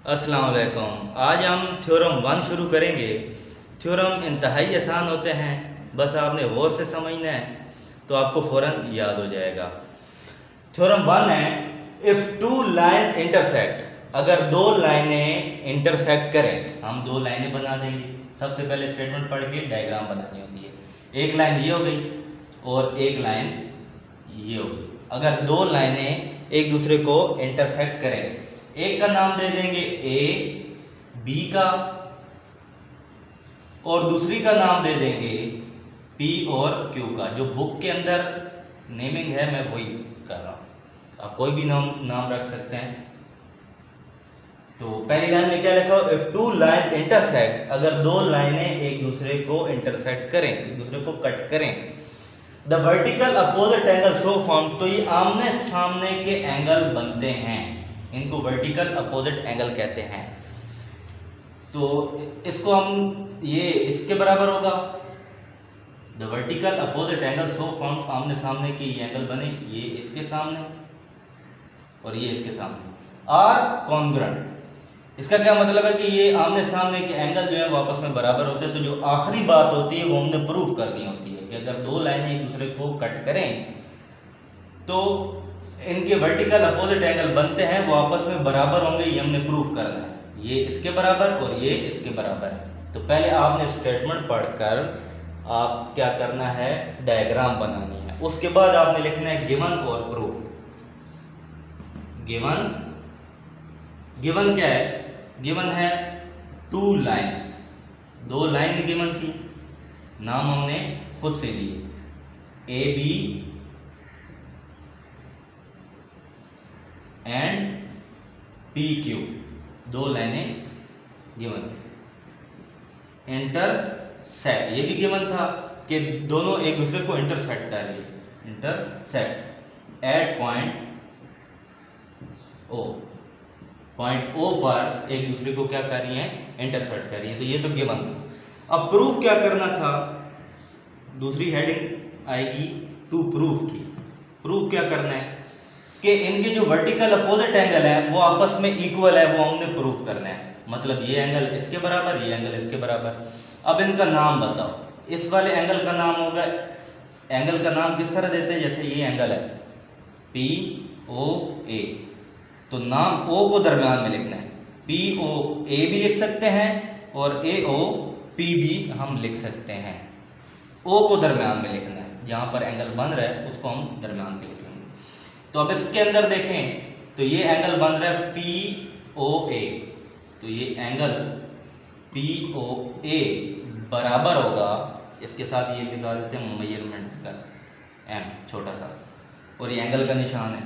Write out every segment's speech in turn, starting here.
अस्सलाम वालेकुम। आज हम थ्योरम वन शुरू करेंगे। थ्योरम इंतहाई आसान होते हैं, बस आपने गौर से समझना है तो आपको फ़ौरन याद हो जाएगा। थ्योरम वन है, इफ़ टू लाइन्स इंटरसेक्ट, अगर दो लाइनें इंटरसेक्ट करें, हम दो लाइनें बना देंगे। सबसे पहले स्टेटमेंट पढ़ के डायग्राम बनानी होती है। एक लाइन ये हो गई और एक लाइन ये हो गई। अगर दो लाइनें एक दूसरे को इंटरसेक्ट करें, एक का नाम दे देंगे ए बी का और दूसरी का नाम दे देंगे पी और क्यू का। जो बुक के अंदर नेमिंग है मैं वही कर रहा हूं, आप कोई भी नाम रख सकते हैं। तो पहली लाइन में क्या लिखा हो, इफ टू लाइन इंटरसेक्ट, अगर दो लाइनें एक दूसरे को इंटरसेक्ट करें, एक दूसरे को कट करें, the vertical opposite angle so form, तो ये आमने सामने के एंगल बनते हैं, इनको वर्टिकल अपोजिट एंगल कहते हैं। तो इसको हम ये इसके बराबर होगा, the vertical opposite angle so form, आमने सामने के ये एंगल बने, ये इसके सामने और ये इसके सामने, आर कॉन्ग्रुएंट। इसका क्या मतलब है कि ये आमने सामने के एंगल जो है वो आपस में बराबर होते हैं। तो जो आखिरी बात होती है वो हमने प्रूफ कर दी होती है कि अगर दो लाइनें एक दूसरे को कट करें तो इनके वर्टिकल अपोजिट एंगल बनते हैं, वो आपस में बराबर होंगे, ये हमने प्रूफ करना है। ये इसके बराबर और ये इसके बराबर है। तो पहले आपने स्टेटमेंट पढ़कर आप क्या करना है, डायग्राम बनानी है। उसके बाद आपने लिखना है गिवन और प्रूफ। गिवन क्या है, गिवन है टू लाइन्स, दो लाइन गिवन थी, नाम हमने खुद से लिए A B and P Q, दो लाइनें गिवन थी। इंटरसेक्ट ये भी गिवन था कि दोनों एक दूसरे को इंटरसेक्ट कर रही है, intersect at point O, point O पर एक दूसरे को क्या कर रही है, इंटरसेक्ट कर रही है। तो ये तो गिवन था। अब प्रूफ क्या करना था, दूसरी हेडिंग आएगी टू प्रूफ की। प्रूफ क्या करना है कि इनके जो वर्टिकल अपोजिट एंगल है वो आपस में इक्वल है, वो हमने प्रूफ करना है। मतलब ये एंगल इसके बराबर, ये एंगल इसके बराबर। अब इनका नाम बताओ, इस वाले एंगल का नाम होगा, एंगल का नाम किस तरह देते हैं, जैसे ये एंगल है पी ओ ए, तो नाम ओ को दरम्यान में लिखना है, पी ओ ए भी लिख सकते हैं और ए ओ पी भी हम लिख सकते हैं। ओ को दरम्यान में लिखना है, जहां पर एंगल बन रहा है उसको हम दरम्यान में लिखेंगे। तो अब इसके अंदर देखें तो ये एंगल बन रहा है पी ओ ए, तो ये एंगल पी ओ ए बराबर होगा, इसके साथ ये लगा देते हैं मेजरमेंट का एम छोटा सा, और ये एंगल का निशान है।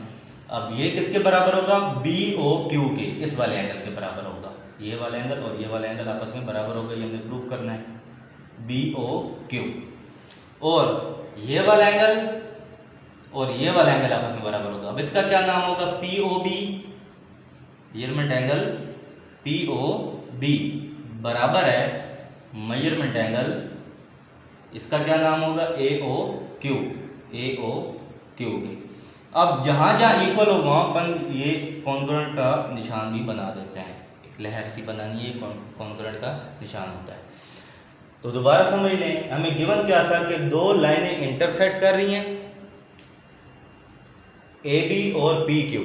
अब ये किसके बराबर होगा, बी ओ क्यू के, इस वाले एंगल के बराबर होगा। ये वाला एंगल और ये वाला एंगल आपस में बराबर होगा, ये हमें प्रूफ करना है, बी ओ क्यू। और ये वाला एंगल और ये वाला एंगल आपस में बराबर होगा। अब इसका क्या नाम होगा, P O B, measurement angle P O B बराबर है मेजरमेंट एंगल, इसका क्या नाम होगा, ए ओ क्यू, ए ओ क्यू के। अब जहां जहां इक्वल हो वहां पर ये कॉन्ग्रुएंट का निशान भी बना देते हैं, एक लहर सी बनानी है, कॉन्ग्रुएंट का निशान होता है। तो दोबारा समझ लें, हमें गिवन क्या था कि दो लाइनें इंटरसेक्ट कर रही हैं ए बी और पी क्यू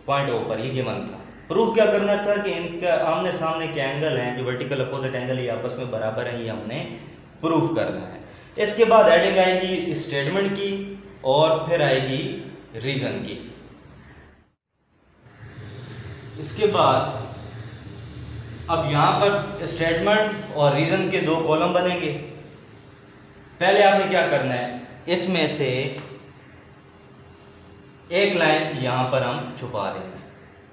पॉइंट ओ पर, ये गिवन था। प्रूफ क्या करना था कि इनका आमने सामने के एंगल हैं, जो वर्टिकल अपोजिट एंगल ये आपस में बराबर हैं, ये हमने प्रूफ करना है। इसके बाद हेडिंग आएगी स्टेटमेंट की और फिर आएगी रीजन की। इसके बाद अब यहां पर स्टेटमेंट और रीजन के दो कॉलम बनेंगे। पहले आपने क्या करना है, इसमें से एक लाइन यहां पर हम छुपा देंगे।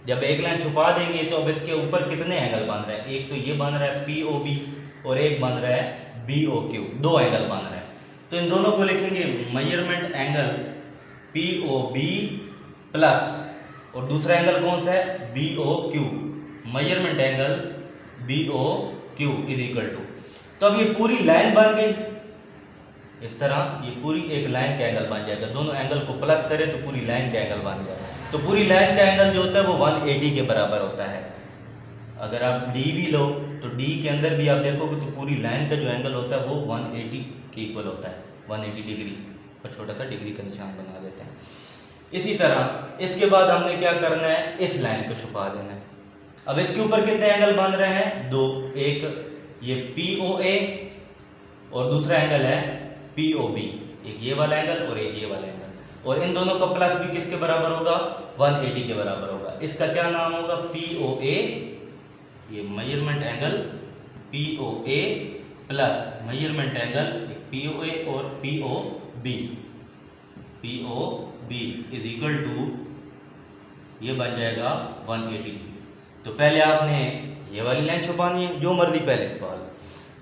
जब एक लाइन छुपा देंगे तो अब इसके ऊपर कितने एंगल बन रहे हैं, एक तो ये बन रहा है पी ओ बी और एक बन रहा है बी ओ क्यू, दो एंगल बन रहे हैं। तो इन दोनों को लिखेंगे measurement angle P O B plus, और दूसरा एंगल कौन सा है, B O Q, measurement angle B O Q is equal to. तो अब ये पूरी लाइन बन गई, इस तरह ये पूरी एक लाइन का एंगल बन जाएगा। दोनों एंगल को प्लस करें तो पूरी लाइन का एंगल बन जाएगा। तो पूरी लाइन का एंगल जो होता है वो 180 के बराबर होता है। अगर आप डी भी लो तो डी के अंदर भी आप देखोगे तो पूरी लाइन का जो एंगल होता है वो 180 के इक्वल होता है, 180 डिग्री पर छोटा सा डिग्री का निशान बना देते हैं। इसी तरह इसके बाद हमने क्या करना है, इस लाइन को छुपा देना है। अब इसके ऊपर कितने एंगल बन रहे हैं, दो, एक ये POA और दूसरा एंगल है POB, एक ये वाला एंगल और एक ये वाला एंगल, और इन दोनों का प्लस भी किसके बराबर होगा, 180 के बराबर होगा। इसका क्या नाम होगा, POA, ये measurement angle POA plus measurement angle POA और POB इज इक्वल टू, ये बन जाएगा 180 डिग्री। तो पहले आपने ये वाली लाइन छुपानी है, जो मर्जी पहले छुपा लो।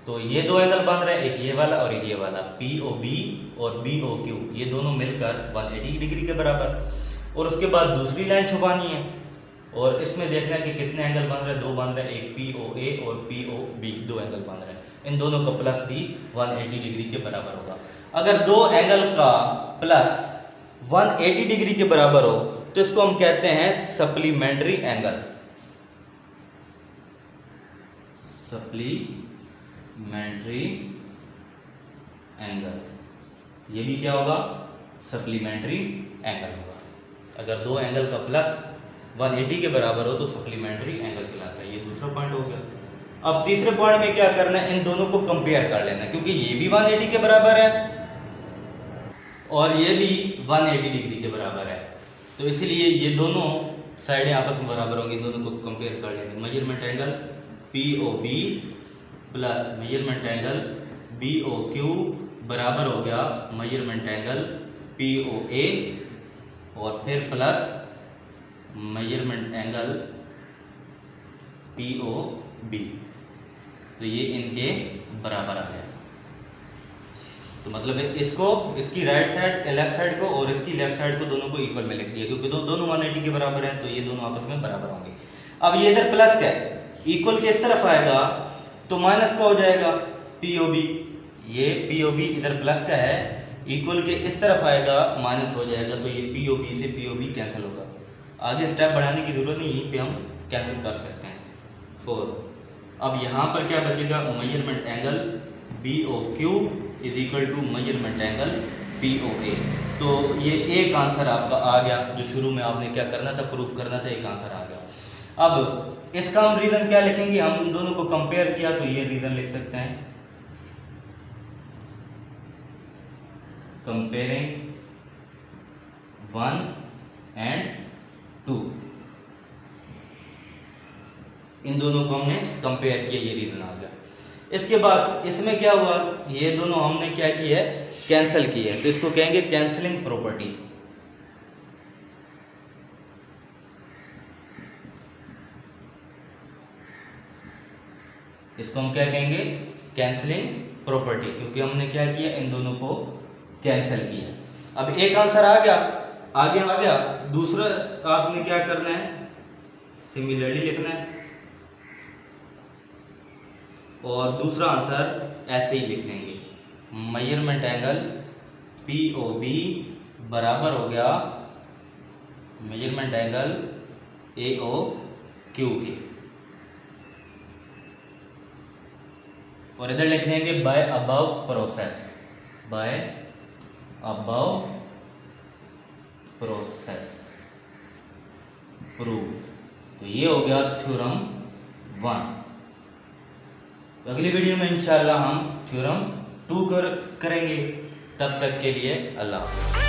तो ये दो एंगल बन रहे हैं, एक ये वाला और एक ये वाला, POB और BOQ, ये दोनों मिलकर 180 डिग्री के बराबर। और उसके बाद दूसरी लाइन छुपानी है और इसमें देखना है कि कितने एंगल बन रहे हैं, दो बन रहे हैं, एक POA और POB, दो एंगल बन रहे हैं। इन दोनों का प्लस भी 180 डिग्री के बराबर होगा। अगर दो एंगल का प्लस 180 डिग्री के बराबर हो तो इसको हम कहते हैं सप्लीमेंट्री एंगल। सप्लीमेंट्री एंगल, ये भी क्या होगा, सप्लीमेंट्री एंगल होगा। अगर दो एंगल का प्लस 180 के बराबर हो तो सप्लीमेंट्री एंगल कहलाता है। ये दूसरा पॉइंट हो गया। अब तीसरे पॉइंट में क्या करना है, इन दोनों को कंपेयर कर लेना, क्योंकि ये भी 180 के बराबर है और ये भी 180 डिग्री के बराबर है, तो इसलिए ये दोनों साइडें आपस में बराबर होंगी, इन दोनों को कंपेयर कर लेंगे। Measurement angle POB plus measurement angle BOQ बराबर हो गया मेजरमेंट एंगल POA और फिर प्लस मेजरमेंट एंगल POB, तो ये इनके बराबर आ गया। तो मतलब इसको, इसकी राइट साइड लेफ्ट साइड को और इसकी लेफ्ट साइड को दोनों को इक्वल में लिख दिया, क्योंकि दोनों 180 के बराबर हैं, तो ये दोनों आपस में बराबर होंगे। अब ये इधर प्लस का है, इक्वल के इस तरफ आएगा तो माइनस का हो जाएगा POB, ये POB इधर प्लस का है, इक्वल के इस तरफ आएगा माइनस हो जाएगा, तो ये POB से POB कैंसिल होगा। आगे स्टेप बढ़ाने की जरूरत नहीं, यहीं पे हम कैंसिल कर सकते हैं 4। अब यहाँ पर क्या बचेगा, measurement angle BOQ is equal to measurement angle POA। तो ये एक आंसर आपका आ गया, जो शुरू में आपने क्या करना था, प्रूफ करना था, एक आंसर आ गया। अब इसका हम रीजन क्या लिखेंगे, हम इन दोनों को कंपेयर किया तो ये रीजन लिख सकते हैं, कंपेयरिंग 1 and 2, इन दोनों को हमने कंपेयर किया, ये रीजन आ गया। इसके बाद इसमें क्या हुआ, ये दोनों हमने क्या किया है, कैंसिल किया है, तो इसको कहेंगे कैंसलिंग प्रॉपर्टी। इसको हम क्या कहेंगे, कैंसलिंग प्रॉपर्टी, क्योंकि हमने क्या किया, इन दोनों को कैंसिल किया। अब एक आंसर आ गया, आगे आ गया, दूसरा आपने क्या करना है, सिमिलरली लिखना है और दूसरा आंसर ऐसे ही लिख देंगे, मेजरमेंट एंगल POB बराबर हो गया मेजरमेंट एंगल AOQ के, और इधर लिख देंगे by above process, by above process proof. तो ये हो गया थ्योरम 1। तो अगली वीडियो में इंशाल्लाह हम थ्योरम 2 करेंगे। तब तक के लिए अल्लाह हाफ़िज़।